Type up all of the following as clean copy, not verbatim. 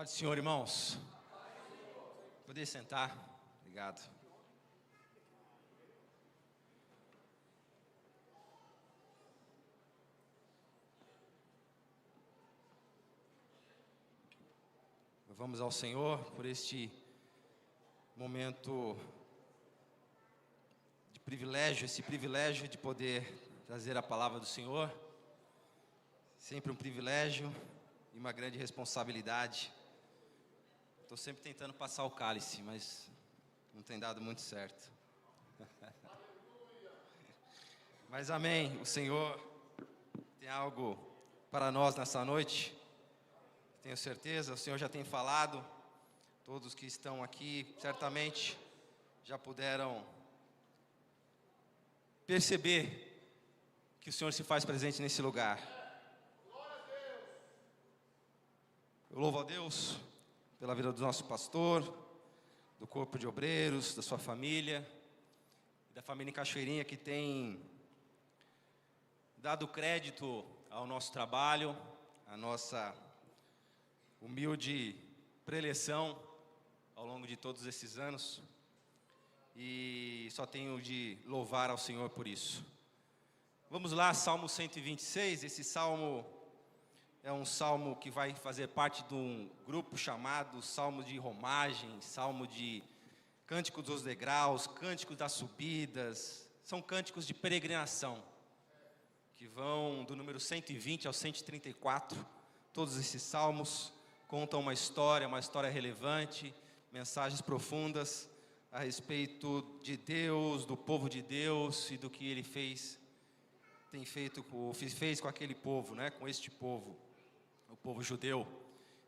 Paz do Senhor, irmãos. Poder sentar. Obrigado. Vamos ao Senhor por este momento de privilégio, esse privilégio de poder trazer a palavra do Senhor. Sempre um privilégio e uma grande responsabilidade. Estou sempre tentando passar o cálice, mas não tem dado muito certo. Mas amém, o Senhor tem algo para nós nessa noite. Tenho certeza, o Senhor já tem falado. Todos que estão aqui, certamente, já puderam perceber que o Senhor se faz presente nesse lugar. Eu louvo a Deus pela vida do nosso pastor, do corpo de obreiros, da sua família, da família em Cachoeirinha que tem dado crédito ao nosso trabalho, à nossa humilde preleção ao longo de todos esses anos, e só tenho de louvar ao Senhor por isso. Vamos lá, Salmo 126, esse salmo é um salmo que vai fazer parte de um grupo chamado Salmo de Romagem, Salmo de Cânticos dos Degraus, Cânticos das Subidas, são cânticos de peregrinação, que vão do número 120 ao 134, todos esses salmos contam uma história relevante, mensagens profundas a respeito de Deus, do povo de Deus e do que Ele fez com aquele povo, né? Com este povo, o povo judeu.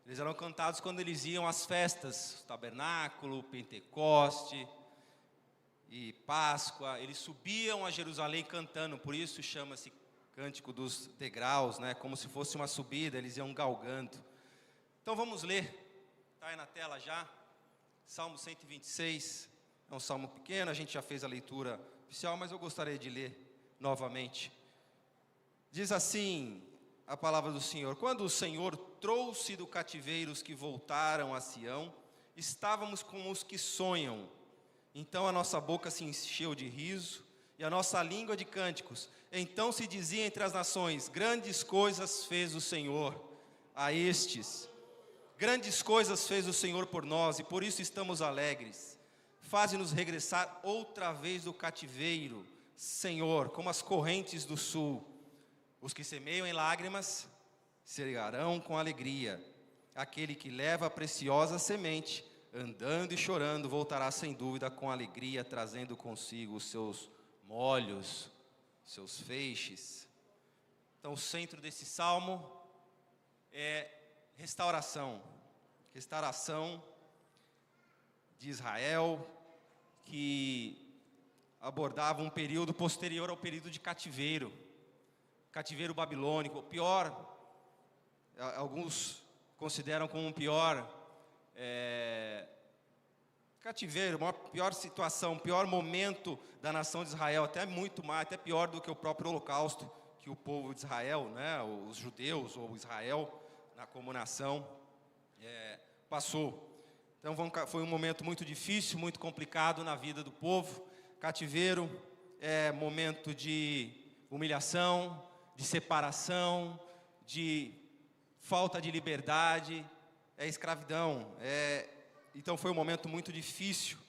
Eles eram cantados quando eles iam às festas, tabernáculo, Pentecoste e Páscoa. Eles subiam a Jerusalém cantando, por isso chama-se Cântico dos Degraus, né? Como se fosse uma subida, eles iam galgando. Então vamos ler, está aí na tela já, Salmo 126, é um salmo pequeno, a gente já fez a leitura oficial, mas eu gostaria de ler novamente. Diz assim a palavra do Senhor: quando o Senhor trouxe do cativeiro os que voltaram a Sião, estávamos como os que sonham, então a nossa boca se encheu de riso, e a nossa língua de cânticos. Então se dizia entre as nações: grandes coisas fez o Senhor a estes. Grandes coisas fez o Senhor por nós, e por isso estamos alegres. Faze-nos regressar outra vez do cativeiro, Senhor, como as correntes do sul. Os que semeiam em lágrimas, cegarão com alegria. Aquele que leva a preciosa semente, andando e chorando, voltará sem dúvida com alegria, trazendo consigo os seus molhos, seus feixes. Então o centro desse salmo é restauração de Israel, que abordava um período posterior ao período de cativeiro babilônico, o pior, alguns consideram como o pior cativeiro, a pior situação, o pior momento da nação de Israel, até muito mais, até pior do que o próprio holocausto que o povo de Israel, né, os judeus ou Israel, como nação, passou. Então foi um momento muito difícil, muito complicado na vida do povo. Cativeiro é momento de humilhação, de separação, de falta de liberdade, é escravidão. Então foi um momento muito difícil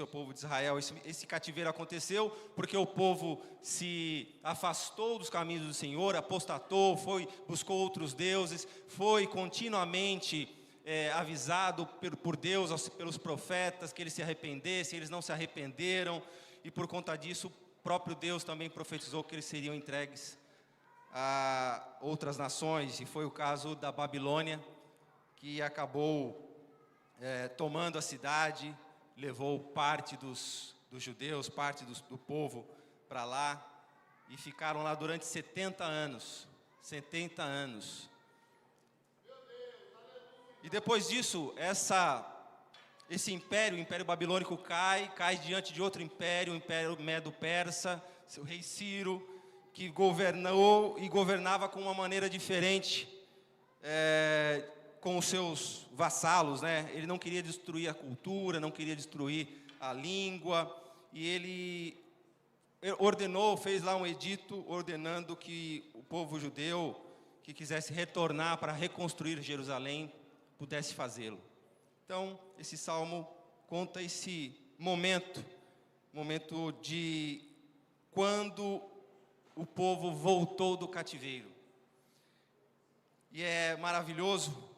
ao povo de Israel. Esse cativeiro aconteceu porque o povo se afastou dos caminhos do Senhor, apostatou, buscou outros deuses, foi continuamente avisado por Deus, pelos profetas, que eles se arrependessem. Eles não se arrependeram, e por conta disso, o próprio Deus também profetizou que eles seriam entregues a outras nações, e foi o caso da Babilônia, que acabou tomando a cidade, levou parte dos judeus, parte do povo para lá, e ficaram lá durante 70 anos. E depois disso, esse império, o Império Babilônico cai diante de outro império, o Império Medo-Persa, seu rei Ciro, que governava com uma maneira diferente, com os seus vassalos, né? Ele não queria destruir a cultura, não queria destruir a língua, e ele ordenou, fez lá um edito ordenando que o povo judeu que quisesse retornar para reconstruir Jerusalém pudesse fazê-lo. Então, esse salmo conta esse momento de quando o povo voltou do cativeiro. E é maravilhoso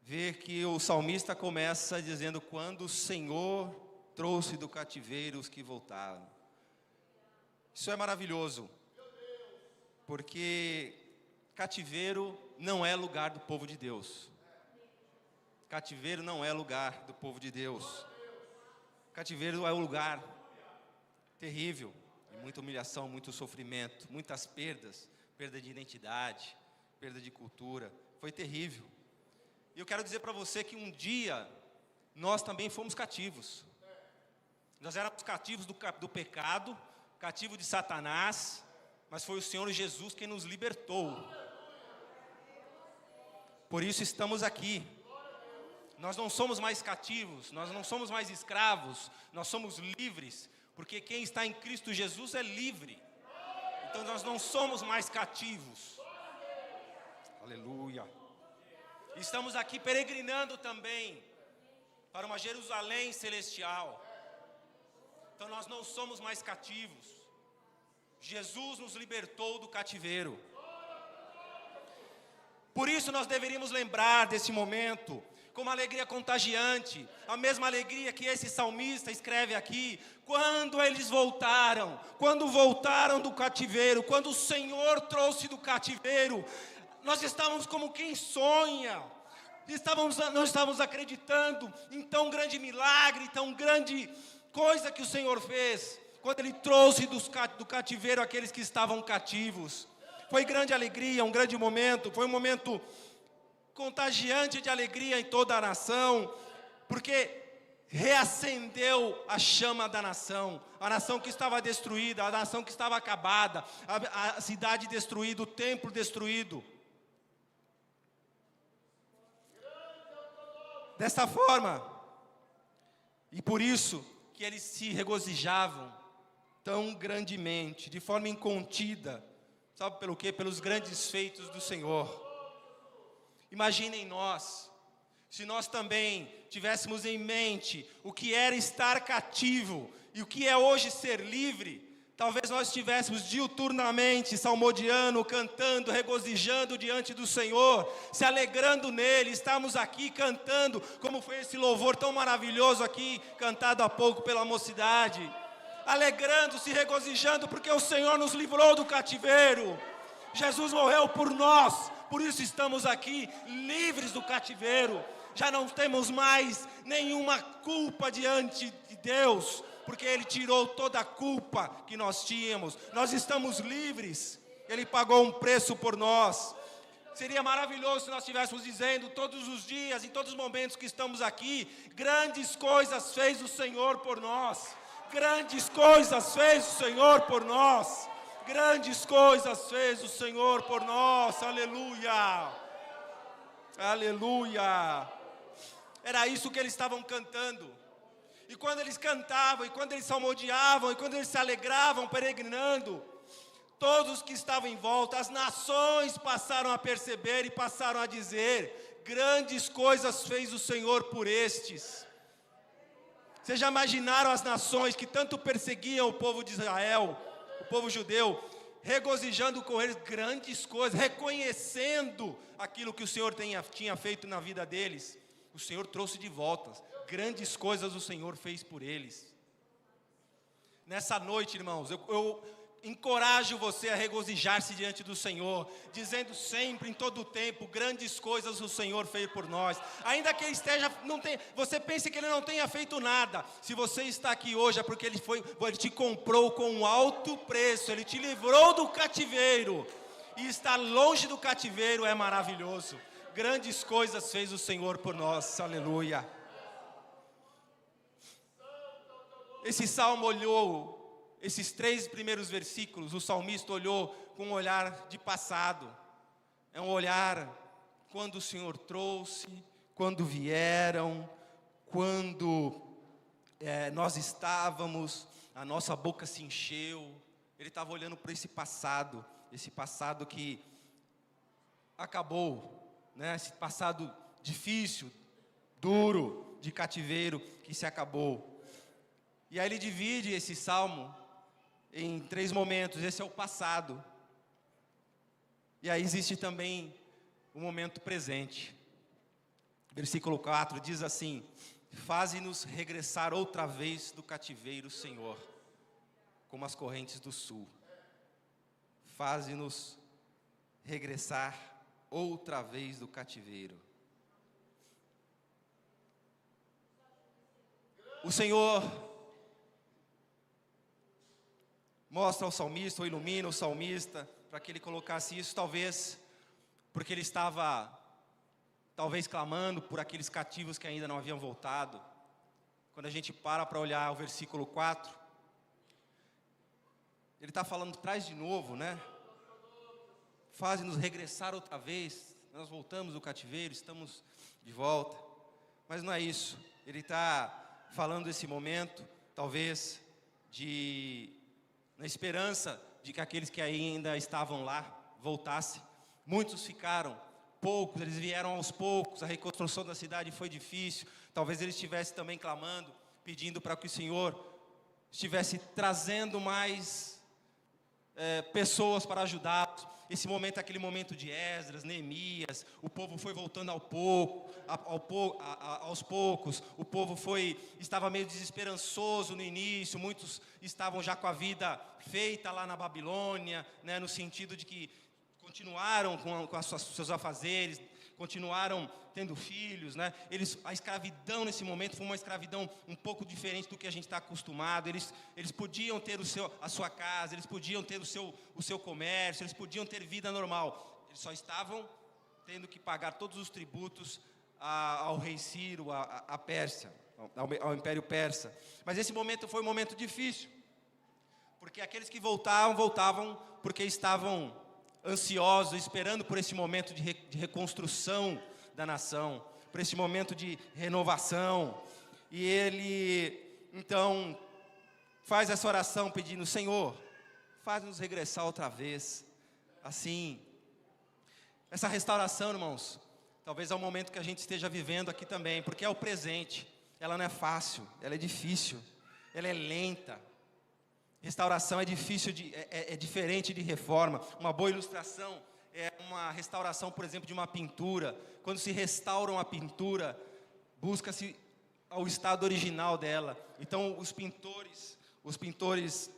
ver que o salmista começa dizendo: quando o Senhor trouxe do cativeiro os que voltaram. Isso é maravilhoso, porque cativeiro não é lugar do povo de Deus. Cativeiro não é lugar do povo de Deus. Cativeiro é um lugar terrível, de muita humilhação, muito sofrimento, muitas perdas, perda de identidade, perda de cultura. Foi terrível. E eu quero dizer para você que um dia nós também fomos cativos. Nós éramos cativos do pecado, cativo de Satanás, mas foi o Senhor Jesus quem nos libertou. Por isso estamos aqui. Nós não somos mais cativos, nós não somos mais escravos, nós somos livres, porque quem está em Cristo Jesus é livre. Então nós não somos mais cativos. Aleluia. Estamos aqui peregrinando também para uma Jerusalém celestial. Então nós não somos mais cativos. Jesus nos libertou do cativeiro. Por isso nós deveríamos lembrar desse momento com uma alegria contagiante, a mesma alegria que esse salmista escreve aqui, quando eles voltaram, quando voltaram do cativeiro, quando o Senhor trouxe do cativeiro, nós estávamos como quem sonha, não estávamos acreditando em tão grande milagre, tão grande coisa que o Senhor fez, quando Ele trouxe do cativeiro aqueles que estavam cativos. Foi grande alegria, um grande momento, foi um momento contagiante de alegria em toda a nação, porque reacendeu a chama da nação, a nação que estava destruída, a nação que estava acabada, a cidade destruída, o templo destruído. Dessa forma, e por isso que eles se regozijavam tão grandemente, de forma incontida, sabe pelo quê? Pelos grandes feitos do Senhor. Imaginem nós, se nós também tivéssemos em mente o que era estar cativo e o que é hoje ser livre, talvez nós estivéssemos diuturnamente salmodiando, cantando, regozijando diante do Senhor, se alegrando nele, estamos aqui cantando, como foi esse louvor tão maravilhoso aqui, cantado há pouco pela mocidade, alegrando-se, regozijando, porque o Senhor nos livrou do cativeiro, Jesus morreu por nós, por isso estamos aqui, livres do cativeiro, já não temos mais nenhuma culpa diante de Deus, porque Ele tirou toda a culpa que nós tínhamos, nós estamos livres, Ele pagou um preço por nós. Seria maravilhoso se nós estivéssemos dizendo todos os dias, em todos os momentos que estamos aqui, grandes coisas fez o Senhor por nós, grandes coisas fez o Senhor por nós, grandes coisas fez o Senhor por nós, aleluia, aleluia. Era isso que eles estavam cantando. E quando eles cantavam, e quando eles salmodiavam, e quando eles se alegravam, peregrinando, todos que estavam em volta, as nações passaram a perceber e passaram a dizer: grandes coisas fez o Senhor por estes. Vocês já imaginaram as nações que tanto perseguiam o povo de Israel, o povo judeu, regozijando com eles grandes coisas, reconhecendo aquilo que o Senhor tinha feito na vida deles? O Senhor trouxe de volta, grandes coisas o Senhor fez por eles. Nessa noite, irmãos, eu encorajo você a regozijar-se diante do Senhor, dizendo sempre, em todo o tempo, grandes coisas o Senhor fez por nós. Ainda que você pense que Ele não tenha feito nada, se você está aqui hoje é porque Ele te comprou com um alto preço, Ele te livrou do cativeiro, e estar longe do cativeiro é maravilhoso. Grandes coisas fez o Senhor por nós, aleluia. Esse salmo olhou, esses 3 primeiros versículos, o salmista olhou com um olhar de passado. É um olhar quando o Senhor trouxe, quando vieram, quando nós estávamos, a nossa boca se encheu. Ele estava olhando para esse passado que acabou, né? Esse passado difícil, duro, de cativeiro, que se acabou. E aí ele divide esse salmo em 3 momentos. Esse é o passado. E aí existe também o momento presente. Versículo 4 diz assim: faze-nos regressar outra vez do cativeiro, Senhor, como as correntes do sul. Faze-nos regressar outra vez do cativeiro. O Senhor mostra ao salmista, ou ilumina o salmista, para que ele colocasse isso, talvez porque ele estava, clamando por aqueles cativos que ainda não haviam voltado. Quando a gente para olhar o versículo 4, ele está falando, traz de novo, né? Faz-nos regressar outra vez. Nós voltamos do cativeiro, estamos de volta. Mas não é isso. Ele está falando desse momento, talvez, na esperança de que aqueles que ainda estavam lá voltassem. Muitos ficaram, poucos, eles vieram aos poucos. A reconstrução da cidade foi difícil. Talvez eles estivessem também clamando, pedindo para que o Senhor estivesse trazendo mais pessoas para ajudá-los. Esse momento é aquele momento de Esdras, Neemias. O povo foi voltando aos poucos. O povo estava meio desesperançoso no início. Muitos estavam já com a vida feita lá na Babilônia, né, no sentido de que continuaram com seus afazeres, continuaram tendo filhos, né? A escravidão nesse momento foi uma escravidão um pouco diferente do que a gente está acostumado. Eles podiam ter a sua casa, eles podiam ter o seu comércio, eles podiam ter vida normal. Eles só estavam tendo que pagar todos os tributos ao rei Ciro, à Pérsia, ao Império Persa. Mas esse momento foi um momento difícil, porque aqueles que voltavam porque estavam ansiosos, esperando por esse momento de reconstrução da nação, por esse momento de renovação. E ele, então, faz essa oração pedindo: Senhor, faz-nos regressar outra vez. Assim, essa restauração, irmãos, talvez é o momento que a gente esteja vivendo aqui também, porque é o presente. Ela não é fácil, ela é difícil, ela é lenta. Restauração é difícil, é diferente de reforma. Uma boa ilustração é uma restauração, por exemplo, de uma pintura. Quando se restaura uma pintura, busca-se ao estado original dela. Então, os pintores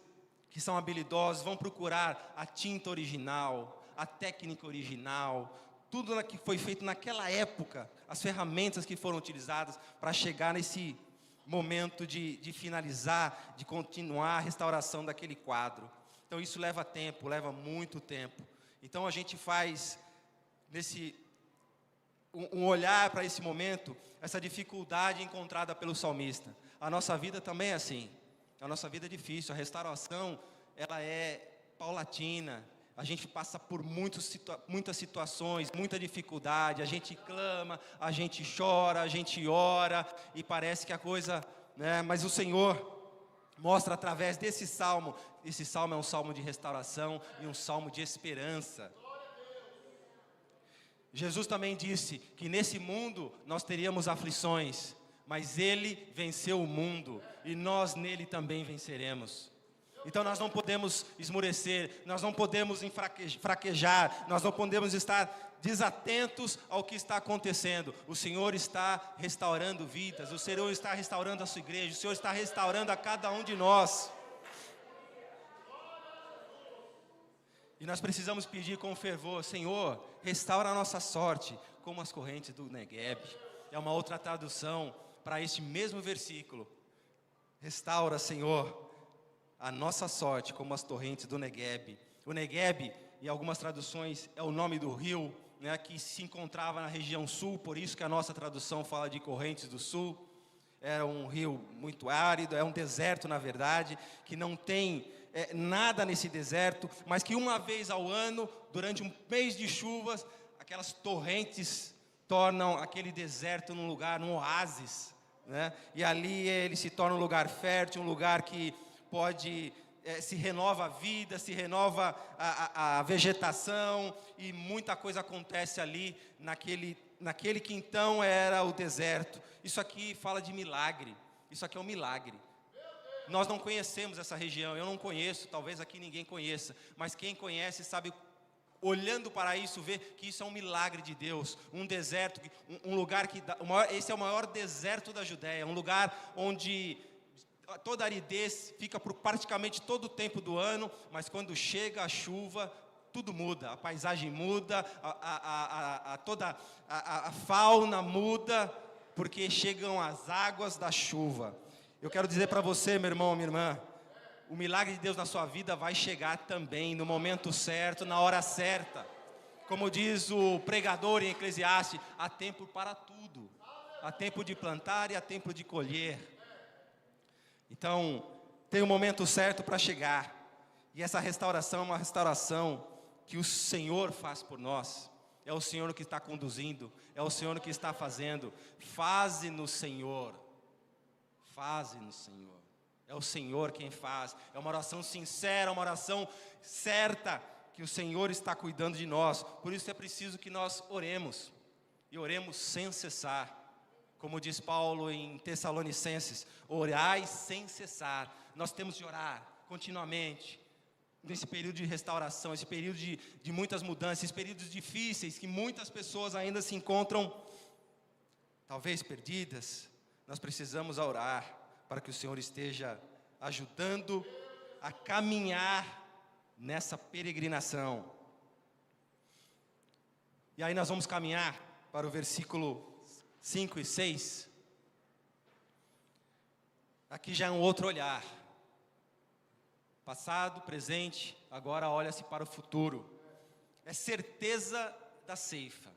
que são habilidosos vão procurar a tinta original, a técnica original, tudo que foi feito naquela época, as ferramentas que foram utilizadas para chegar nesse momento de finalizar, de continuar a restauração daquele quadro. Então isso leva tempo, leva muito tempo. Então a gente faz um olhar para esse momento, essa dificuldade encontrada pelo salmista. A nossa vida também é assim. A nossa vida é difícil. A restauração, ela é paulatina. A gente passa por muitas situações, muita dificuldade. A gente clama, a gente chora, a gente ora, e parece que a coisa, né? Mas o Senhor mostra através desse salmo. Esse salmo é um salmo de restauração e um salmo de esperança. Jesus também disse que nesse mundo nós teríamos aflições, mas Ele venceu o mundo e nós nele também venceremos. Então nós não podemos esmorecer, nós não podemos fraquejar, nós não podemos estar desatentos ao que está acontecendo. O Senhor está restaurando vidas, o Senhor está restaurando a sua igreja, o Senhor está restaurando a cada um de nós. E nós precisamos pedir com fervor: Senhor, restaura a nossa sorte, como as correntes do Negueb. É uma outra tradução para este mesmo versículo. Restaura, Senhor, a nossa sorte como as torrentes do Negueb. O Negueb, em algumas traduções, é o nome do rio, né, que se encontrava na região sul, por isso que a nossa tradução fala de correntes do sul. Era um rio muito árido, é um deserto na verdade, que não tem nada nesse deserto, mas que uma vez ao ano, durante um mês de chuvas, aquelas torrentes tornam aquele deserto num lugar, num oásis, né? E ali ele se torna um lugar fértil, um lugar que pode, se renova a vida, se renova a vegetação, e muita coisa acontece ali, naquele que então era o deserto. Isso aqui fala de milagre, isso aqui é um milagre. Nós não conhecemos essa região, eu não conheço, talvez aqui ninguém conheça, mas quem conhece sabe, olhando para isso, vê que isso é um milagre de Deus. Um deserto, um lugar que esse é o maior deserto da Judéia, um lugar onde toda a aridez fica por praticamente todo o tempo do ano, mas quando chega a chuva, tudo muda, a paisagem muda, toda a fauna muda, porque chegam as águas da chuva. Eu quero dizer para você, meu irmão, minha irmã, o milagre de Deus na sua vida vai chegar também, no momento certo, na hora certa. Como diz o pregador em Eclesiastes, há tempo para tudo. Há tempo de plantar e há tempo de colher. Então, tem o momento certo para chegar. E essa restauração é uma restauração que o Senhor faz por nós. É o Senhor que está conduzindo, é o Senhor que está fazendo. Faze no Senhor. Faze no Senhor. É o Senhor quem faz. É uma oração sincera, uma oração certa, que o Senhor está cuidando de nós. Por isso é preciso que nós oremos. E oremos sem cessar. Como diz Paulo em Tessalonicenses, orai sem cessar. Nós temos de orar continuamente. Nesse período de restauração, esse período de muitas mudanças, esses períodos difíceis que muitas pessoas ainda se encontram, talvez perdidas, nós precisamos orar para que o Senhor esteja ajudando a caminhar nessa peregrinação. E aí nós vamos caminhar para o versículo 5 e 6. Aqui já é um outro olhar. Passado, presente, agora olha-se para o futuro. É certeza da ceifa.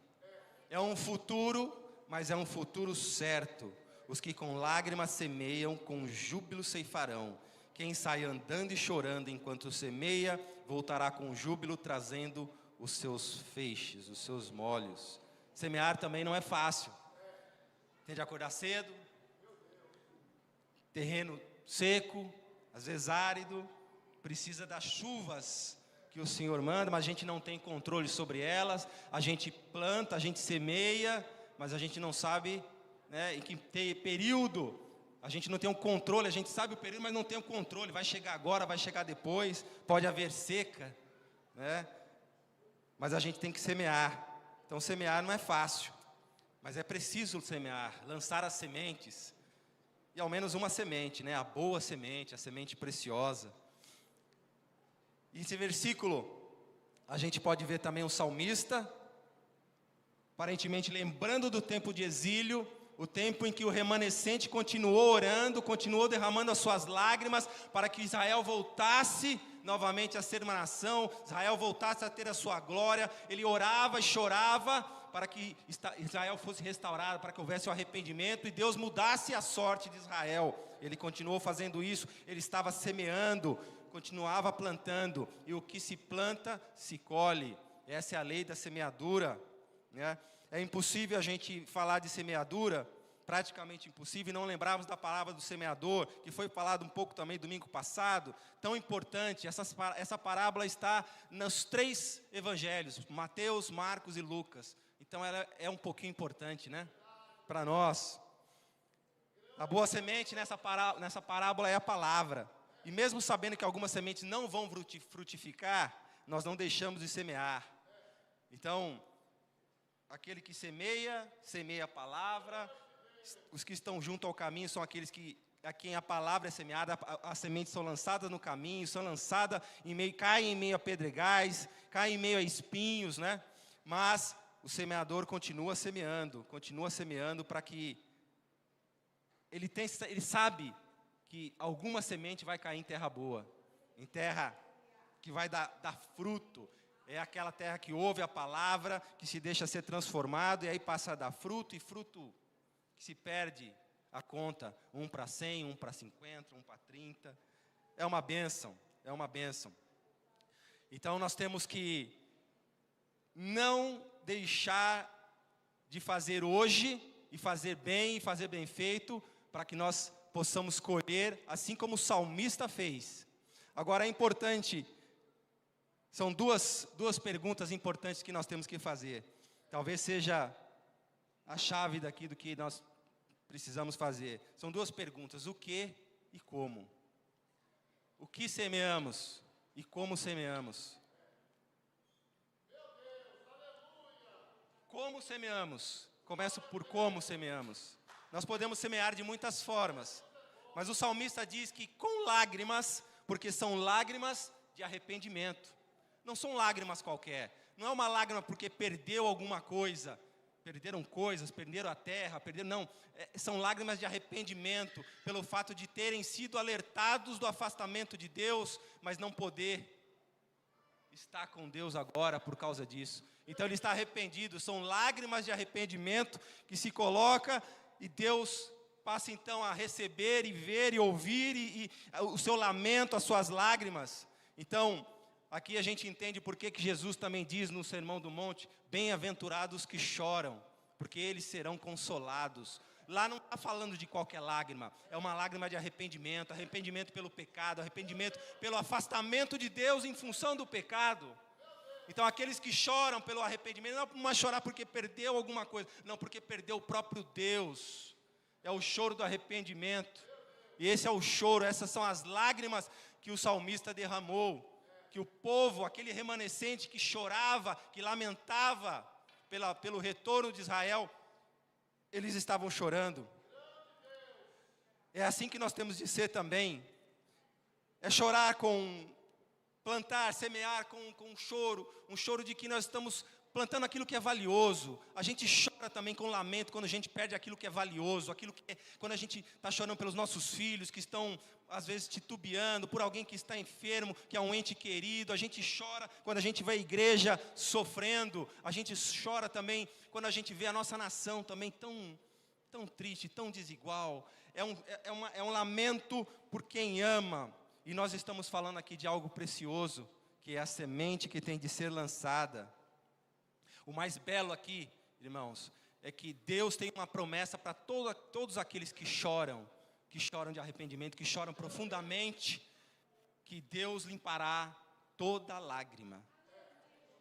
É um futuro, mas é um futuro certo. Os que com lágrimas semeiam, com júbilo ceifarão. Quem sai andando e chorando enquanto semeia, voltará com júbilo, trazendo os seus feixes, os seus molhos. Semear também não é fácil. Tem de acordar cedo, terreno seco, às vezes árido, precisa das chuvas que o Senhor manda, mas a gente não tem controle sobre elas. A gente planta, a gente semeia, mas a gente não sabe, né, em que período. A gente não tem um controle, a gente sabe o período, mas não tem o controle. Vai chegar agora, vai chegar depois, pode haver seca, né? Mas a gente tem que semear. Então semear não é fácil, mas é preciso semear, lançar as sementes. E ao menos uma semente, né? A boa semente, a semente preciosa. E esse versículo, a gente pode ver também o salmista, aparentemente lembrando do tempo de exílio, o tempo em que o remanescente continuou orando, continuou derramando as suas lágrimas, para que Israel voltasse novamente a ser uma nação, Israel voltasse a ter a sua glória. Ele orava e chorava para que Israel fosse restaurado, para que houvesse o arrependimento e Deus mudasse a sorte de Israel. Ele continuou fazendo isso, ele estava semeando, continuava plantando, e o que se planta, se colhe. Essa é a lei da semeadura, né? É impossível a gente falar de semeadura, praticamente impossível, e não lembrarmos da palavra do semeador, que foi falado um pouco também domingo passado, tão importante. Essa parábola está nos 3 evangelhos, Mateus, Marcos e Lucas. Então ela é um pouquinho importante, né, para nós. A boa semente nessa parábola é a palavra. E mesmo sabendo que algumas sementes não vão frutificar, nós não deixamos de semear. Então, aquele que semeia a palavra. Os que estão junto ao caminho são aqueles a quem a palavra é semeada. As sementes são lançadas no caminho, são lançadas caem em meio a pedregais, caem em meio a espinhos, né? Mas o semeador continua semeando para que ele sabe que alguma semente vai cair em terra boa, em terra que vai dar fruto. É aquela terra que ouve a palavra, que se deixa ser transformado, e aí passa a dar fruto, e fruto que se perde a conta, um para 100, um para 50, um para 30, é uma bênção, Então nós temos que não deixar de fazer hoje, e fazer bem feito, para que nós possamos colher, assim como o salmista fez. Agora é importante, são duas perguntas importantes que nós temos que fazer. Talvez seja a chave daqui do que nós precisamos fazer. São duas perguntas: o que e como? O que semeamos e como semeamos? Como semeamos? Começo por como semeamos. Nós podemos semear de muitas formas, mas o salmista diz que com lágrimas, porque são lágrimas de arrependimento. Não são lágrimas qualquer. Não é uma lágrima porque perdeu alguma coisa. Perderam coisas, perderam a terra, não. São lágrimas de arrependimento, pelo fato de terem sido alertados do afastamento de Deus, mas não poder estar com Deus agora por causa disso. Então ele está arrependido, são lágrimas de arrependimento que se coloca, e Deus passa então a receber e ver e ouvir e o seu lamento, as suas lágrimas. Então, aqui a gente entende por que Jesus também diz no Sermão do Monte: bem-aventurados que choram, porque eles serão consolados. Lá não está falando de qualquer lágrima, é uma lágrima de arrependimento, arrependimento pelo pecado, arrependimento pelo afastamento de Deus em função do pecado. Então aqueles que choram pelo arrependimento, não é chorar porque perdeu alguma coisa, não, porque perdeu o próprio Deus. É o choro do arrependimento, e esse é o choro, essas são as lágrimas que o salmista derramou, que o povo, aquele remanescente que chorava, que lamentava pelo retorno de Israel, eles estavam chorando. É assim que nós temos de ser também. É chorar plantar, semear com choro, um choro de que nós estamos plantando aquilo que é valioso. A gente chora também com lamento quando a gente perde aquilo que é valioso, quando a gente está chorando pelos nossos filhos que estão, às vezes, titubeando, por alguém que está enfermo, que é um ente querido. A gente chora quando a gente vai à igreja sofrendo. A gente chora também quando a gente vê a nossa nação também tão triste, tão desigual. É um lamento por quem ama. E nós estamos falando aqui de algo precioso, que é a semente que tem de ser lançada. O mais belo aqui, irmãos, é que Deus tem uma promessa para todos aqueles que choram de arrependimento, que choram profundamente, que Deus limpará toda lágrima.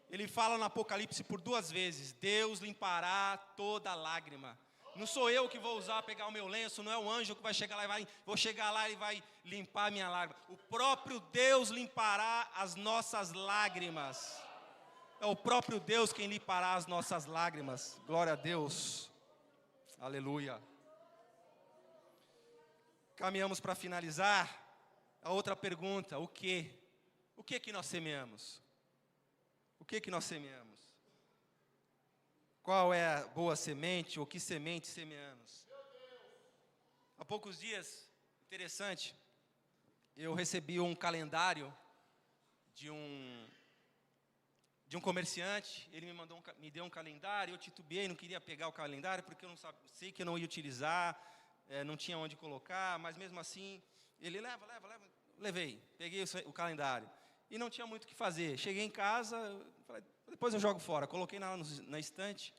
Ele fala no Apocalipse por 2 vezes: Deus limpará toda lágrima. Não sou eu que vou pegar o meu lenço, não é o anjo que vai chegar lá vou chegar lá e vai limpar a minha lágrima. O próprio Deus limpará as nossas lágrimas. É o próprio Deus quem limpará as nossas lágrimas. Glória a Deus. Aleluia. Caminhamos para finalizar. A outra pergunta: o que? O que nós semeamos? O que nós semeamos? Qual é a boa semente, ou que semente semeamos? Há poucos dias, interessante, eu recebi um calendário de um comerciante. Ele me deu um calendário, eu titubeei, não queria pegar o calendário, porque eu não sei que eu não ia utilizar, não tinha onde colocar, mas mesmo assim, ele leva, levei, peguei o calendário, e não tinha muito o que fazer. Cheguei em casa, falei, depois eu jogo fora, coloquei na estante,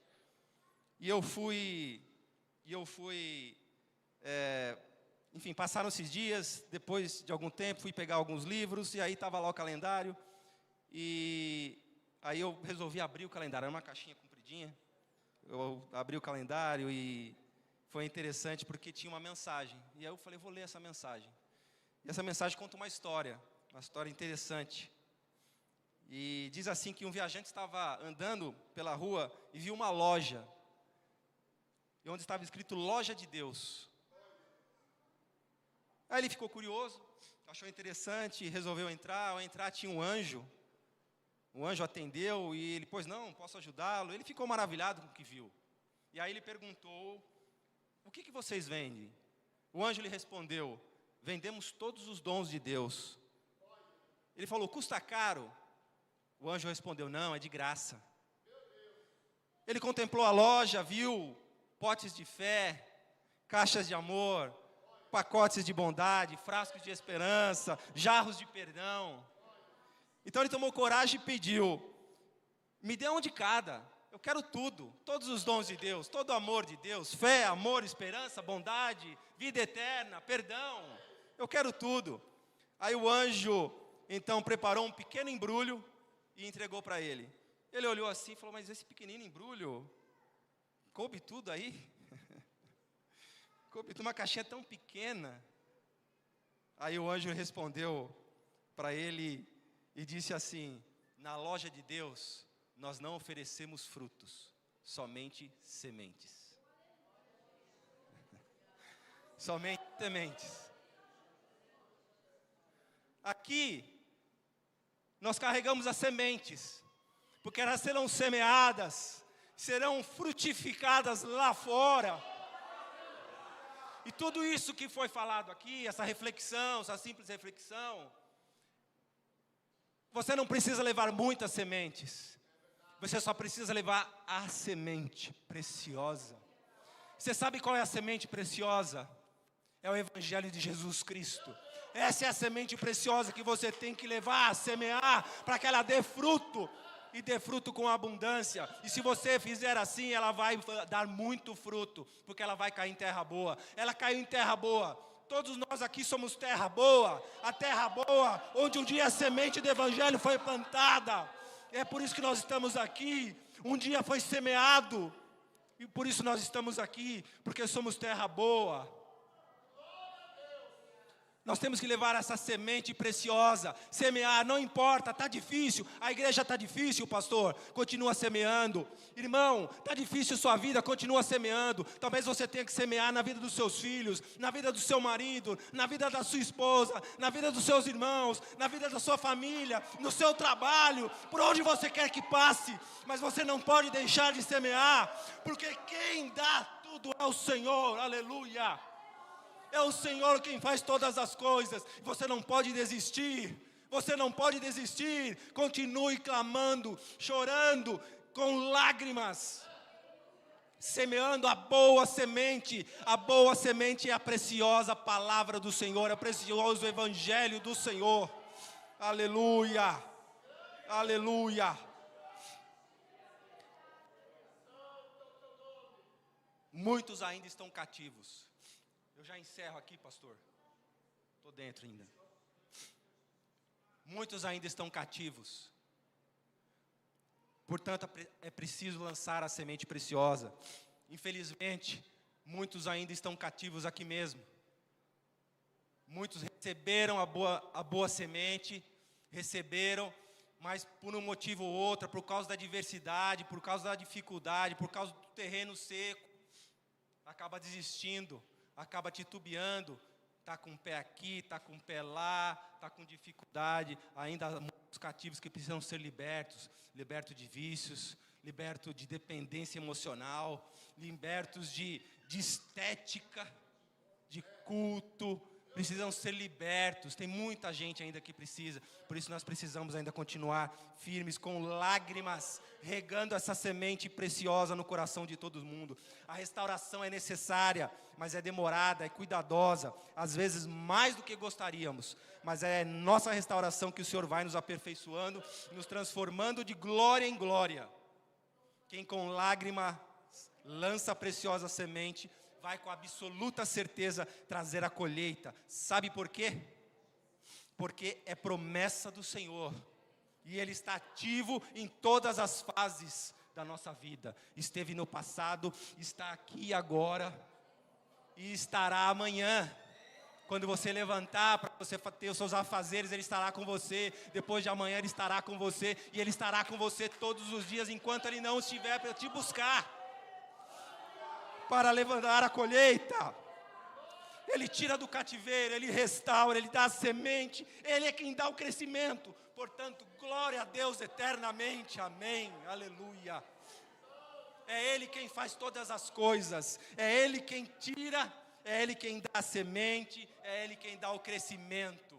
e eu fui, enfim, passaram esses dias. Depois de algum tempo, fui pegar alguns livros, e aí estava lá o calendário, e aí eu resolvi abrir o calendário. Era uma caixinha compridinha, eu abri o calendário, e foi interessante, porque tinha uma mensagem, e aí eu falei, vou ler essa mensagem. E essa mensagem conta uma história interessante. E diz assim, que um viajante estava andando pela rua e viu uma loja, e onde estava escrito Loja de Deus. Aí ele ficou curioso, achou interessante, resolveu entrar. Ao entrar tinha um anjo. O anjo atendeu e ele, pois não, posso ajudá-lo. Ele ficou maravilhado com o que viu. E aí ele perguntou, o que vocês vendem? O anjo lhe respondeu, vendemos todos os dons de Deus. Ele falou, custa caro? O anjo respondeu, não, é de graça. Ele contemplou a loja, viu potes de fé, caixas de amor, pacotes de bondade, frascos de esperança, jarros de perdão. Então ele tomou coragem e pediu, me dê um de cada. Eu quero tudo, todos os dons de Deus, todo o amor de Deus, fé, amor, esperança, bondade, vida eterna, perdão. Eu quero tudo. Aí o anjo, então, preparou um pequeno embrulho e entregou para ele. Ele olhou assim e falou, mas esse pequenino embrulho, coube tudo aí? Coube tudo, uma caixinha tão pequena. Aí o anjo respondeu para ele e disse assim, na loja de Deus, nós não oferecemos frutos, somente sementes. Somente sementes. Aqui, nós carregamos as sementes, porque elas serão semeadas, serão frutificadas lá fora. E tudo isso que foi falado aqui, essa reflexão, essa simples reflexão, você não precisa levar muitas sementes, você só precisa levar a semente preciosa. Você sabe qual é a semente preciosa? É o Evangelho de Jesus Cristo. Essa é a semente preciosa que você tem que levar, semear, para que ela dê fruto, e dê fruto com abundância. E se você fizer assim, ela vai dar muito fruto, porque ela vai cair em terra boa. Ela caiu em terra boa. Todos nós aqui somos terra boa, a terra boa, onde um dia a semente do Evangelho foi plantada. É por isso que nós estamos aqui. Um dia foi semeado, e por isso nós estamos aqui, porque somos terra boa. Nós temos que levar essa semente preciosa, semear, não importa, está difícil, a igreja está difícil, pastor, continua semeando. Irmão, está difícil sua vida, continua semeando. Talvez você tenha que semear na vida dos seus filhos, na vida do seu marido, na vida da sua esposa, na vida dos seus irmãos, na vida da sua família, no seu trabalho, por onde você quer que passe. Mas você não pode deixar de semear, porque quem dá tudo é o Senhor, aleluia. É o Senhor quem faz todas as coisas. Você não pode desistir. Você não pode desistir. Continue clamando, chorando, com lágrimas, semeando a boa semente. A boa semente é a preciosa palavra do Senhor, é o precioso Evangelho do Senhor. Aleluia. Aleluia. Muitos ainda estão cativos. Eu já encerro aqui, pastor. Estou dentro ainda. Muitos ainda estão cativos. Portanto, é preciso lançar a semente preciosa. Infelizmente, muitos ainda estão cativos aqui mesmo. Muitos receberam a boa semente, receberam, mas por um motivo ou outro, por causa da adversidade, por causa da dificuldade, por causa do terreno seco, acaba desistindo. Acaba titubeando, está com o pé aqui, está com o pé lá, está com dificuldade. Ainda há muitos cativos que precisam ser libertos, libertos de vícios, libertos de dependência emocional, libertos de estética, de culto, precisam ser libertos. Tem muita gente ainda que precisa, por isso nós precisamos ainda continuar firmes, com lágrimas, regando essa semente preciosa no coração de todo mundo. A restauração é necessária, mas é demorada, é cuidadosa, às vezes mais do que gostaríamos, mas é nossa restauração que o Senhor vai nos aperfeiçoando, nos transformando de glória em glória. Quem com lágrima lança a preciosa semente, vai com absoluta certeza trazer a colheita. Sabe por quê? Porque é promessa do Senhor, e Ele está ativo em todas as fases da nossa vida. Esteve no passado, está aqui agora, e estará amanhã. Quando você levantar, para você ter os seus afazeres, Ele estará com você. Depois de amanhã Ele estará com você, e Ele estará com você todos os dias, enquanto Ele não estiver para te buscar, para levantar a colheita. Ele tira do cativeiro, Ele restaura, Ele dá a semente, Ele é quem dá o crescimento. Portanto, glória a Deus eternamente, amém, aleluia. É Ele quem faz todas as coisas, é Ele quem tira, é Ele quem dá a semente, é Ele quem dá o crescimento.